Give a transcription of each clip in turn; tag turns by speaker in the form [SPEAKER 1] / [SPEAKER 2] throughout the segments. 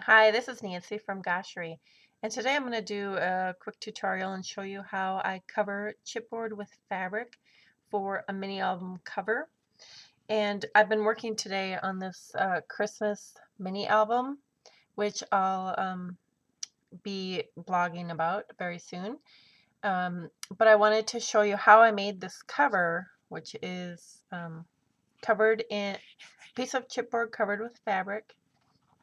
[SPEAKER 1] Hi, this is Nancy from Goshery, and today I'm going to do a quick tutorial and show you how I cover chipboard with fabric for a mini album cover. And I've been working today on this Christmas mini album, which I'll be blogging about very soon. But I wanted to show you how I made this cover, which is covered in a piece of chipboard covered with fabric,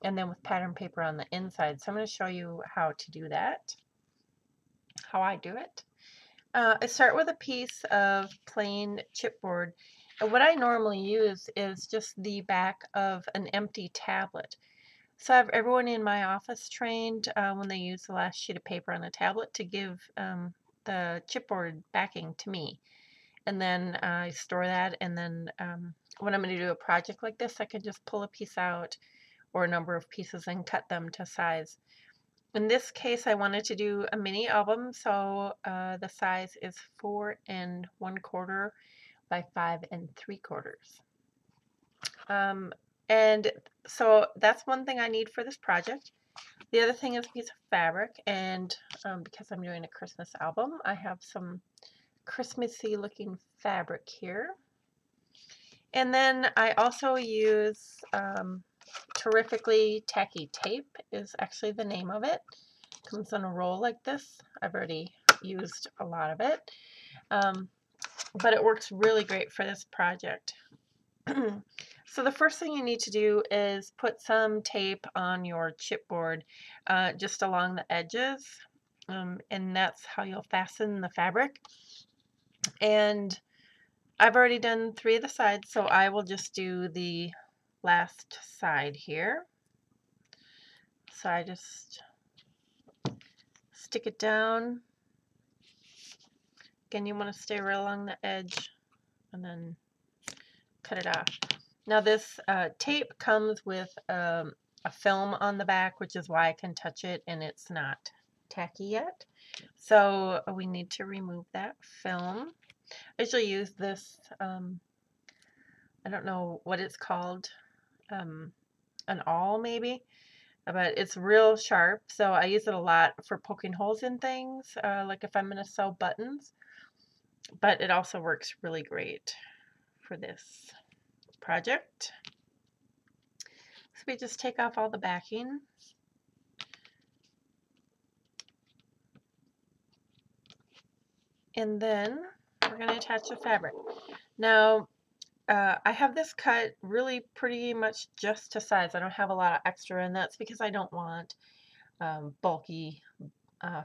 [SPEAKER 1] and then with pattern paper on the inside. So I'm going to show you how to do that, how I do it. I start with a piece of plain chipboard. And what I normally use is just the back of an empty tablet. So I have everyone in my office trained when they use the last sheet of paper on the tablet to give the chipboard backing to me. And then I store that, and then when I'm going to do a project like this, I can just pull a piece out or a number of pieces and cut them to size. In this case, I wanted to do a mini album, so the size is 4 1/4 by 5 3/4. And so that's one thing I need for this project. The other thing is a piece of fabric, and because I'm doing a Christmas album, I have some Christmassy looking fabric here. And then I also use terrifically tacky tape is actually the name of it. Comes in a roll like this. I've already used a lot of it, but it works really great for this project. So the first thing you need to do is put some tape on your chipboard just along the edges, and that's how you'll fasten the fabric. And I've already done 3 of the sides, so I will just do the last side here. So I just stick it down. Again, you want to stay right along the edge and then cut it off. Now this tape comes with a film on the back, which is why I can touch it and it's not tacky yet. So we need to remove that film. I usually use this, I don't know what it's called, an awl maybe, but it's real sharp, so I use it a lot for poking holes in things, like if I'm going to sew buttons, but it also works really great for this project. So we just take off all the backing. And then we're going to attach the fabric. Now, I have this cut really pretty much just to size. I don't have a lot of extra, and that's because I don't want bulky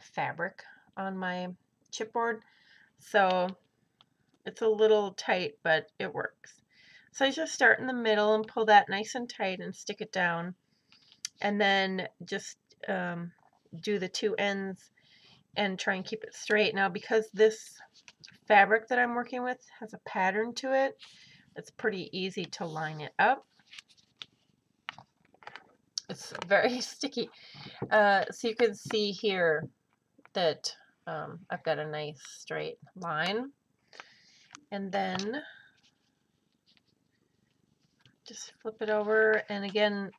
[SPEAKER 1] fabric on my chipboard. So it's a little tight, but it works. So I just start in the middle and pull that nice and tight and stick it down. And then just do the 2 ends and try and keep it straight. Now, because this fabric that I'm working with has a pattern to it, it's pretty easy to line it up. It's very sticky. So you can see here that I've got a nice straight line. And then just flip it over, and again,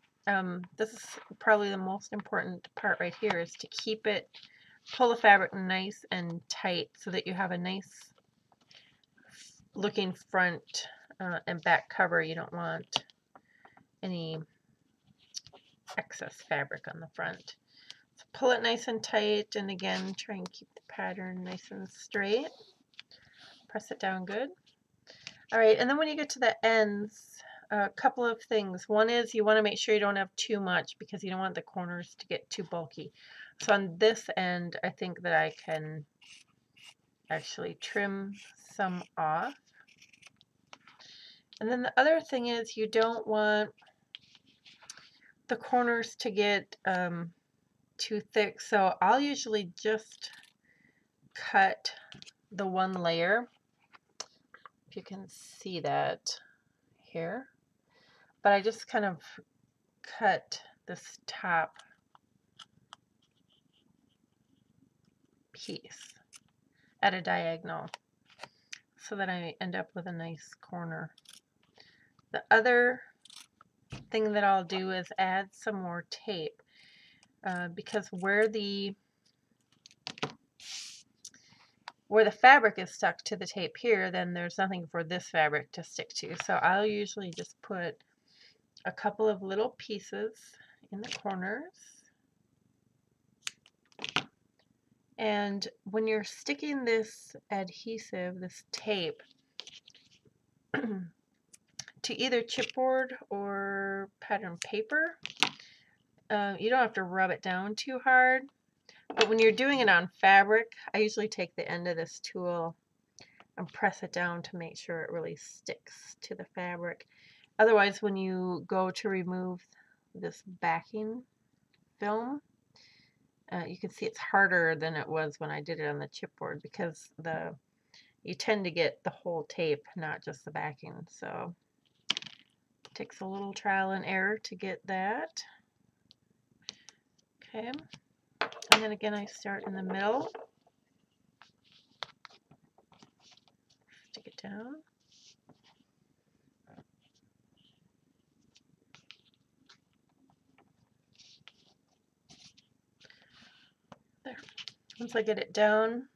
[SPEAKER 1] this is probably the most important part right here, is to keep it, pull the fabric nice and tight so that you have a nice looking front and back cover. You don't want any excess fabric on the front. So pull it nice and tight, and again, try and keep the pattern nice and straight. Press it down good. All right, and then when you get to the ends, a couple of things. One is you want to make sure you don't have too much because you don't want the corners to get too bulky. So on this end, I think that I can actually trim some off. And then the other thing is you don't want the corners to get too thick. So I'll usually just cut the one layer, if you can see that here. But I just kind of cut this top piece at a diagonal so that I end up with a nice corner. The other thing that I'll do is add some more tape. because where the fabric is stuck to the tape here, then there's nothing for this fabric to stick to. So I'll usually just put a couple of little pieces in the corners. And when you're sticking this adhesive, this tape, to either chipboard or pattern paper, you don't have to rub it down too hard. But when you're doing it on fabric, I usually take the end of this tool and press it down to make sure it really sticks to the fabric. Otherwise, when you go to remove this backing film, you can see it's harder than it was when I did it on the chipboard, because you tend to get the whole tape, not just the backing. So it takes a little trial and error to get that. Okay, and then again I start in the middle, stick it down. There. Once I get it down,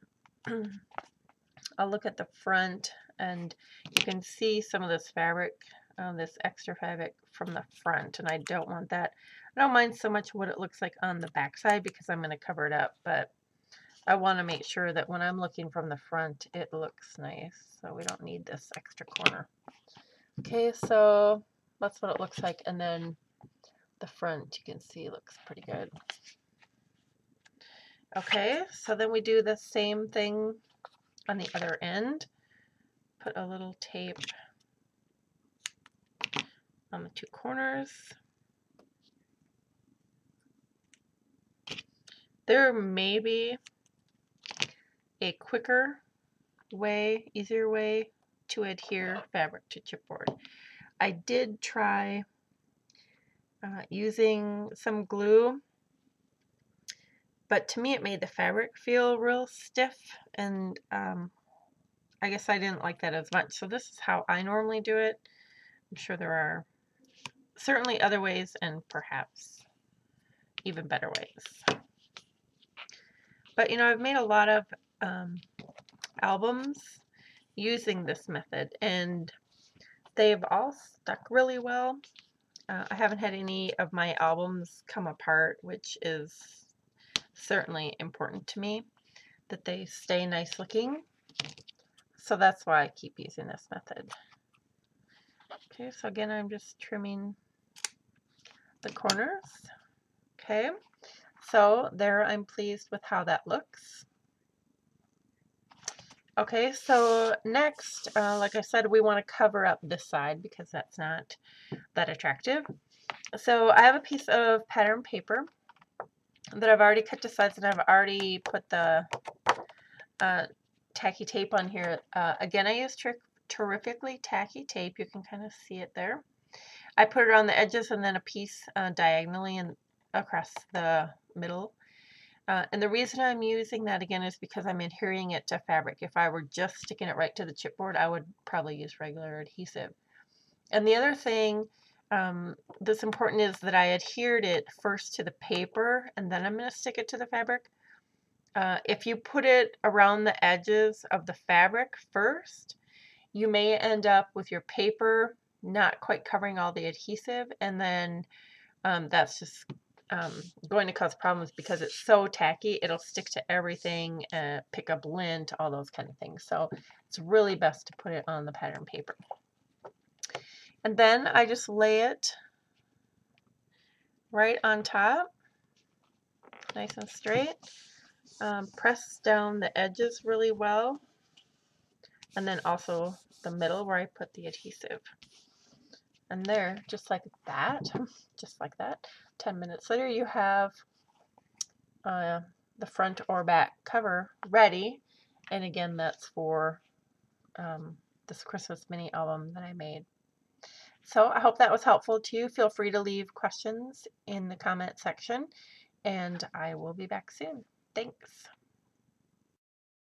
[SPEAKER 1] I'll look at the front, and you can see some of this fabric, this extra fabric from the front, and I don't want that. I don't mind so much what it looks like on the back side because I'm going to cover it up, but I want to make sure that when I'm looking from the front, it looks nice, so we don't need this extra corner. Okay, so that's what it looks like, and then the front, you can see, looks pretty good. Okay, so then we do the same thing on the other end. Put a little tape on the two corners. There may be a quicker way, easier way to adhere fabric to chipboard. I did try using some glue, but to me it made the fabric feel real stiff, and I guess I didn't like that as much. So this is how I normally do it. I'm sure there are certainly other ways, and perhaps even better ways. But you know, I've made a lot of albums using this method, and they've all stuck really well. I haven't had any of my albums come apart, which is certainly important to me, that they stay nice looking. So that's why I keep using this method. Okay, so again, I'm just trimming the corners. Okay, so there, I'm pleased with how that looks. Okay, so next, like I said, we want to cover up this side because that's not that attractive. So I have a piece of pattern paper that I've already cut to size, and I've already put the tacky tape on here. Again, I use terrifically tacky tape. You can kind of see it there. I put it on the edges and then a piece diagonally and across the middle. And the reason I'm using that again is because I'm adhering it to fabric. If I were just sticking it right to the chipboard, I would probably use regular adhesive. And the other thing that's important is that I adhered it first to the paper, and then I'm going to stick it to the fabric. If you put it around the edges of the fabric first, you may end up with your paper not quite covering all the adhesive, and then that's just going to cause problems because it's so tacky. It'll stick to everything, pick up lint, all those kind of things. So it's really best to put it on the pattern paper. And then I just lay it right on top, nice and straight. Press down the edges really well, and then also the middle where I put the adhesive. And there, just like that, just like that, 10 minutes later, you have the front or back cover ready. And again, that's for this Christmas mini album that I made. So I hope that was helpful to you. Feel free to leave questions in the comment section, and I will be back soon. Thanks.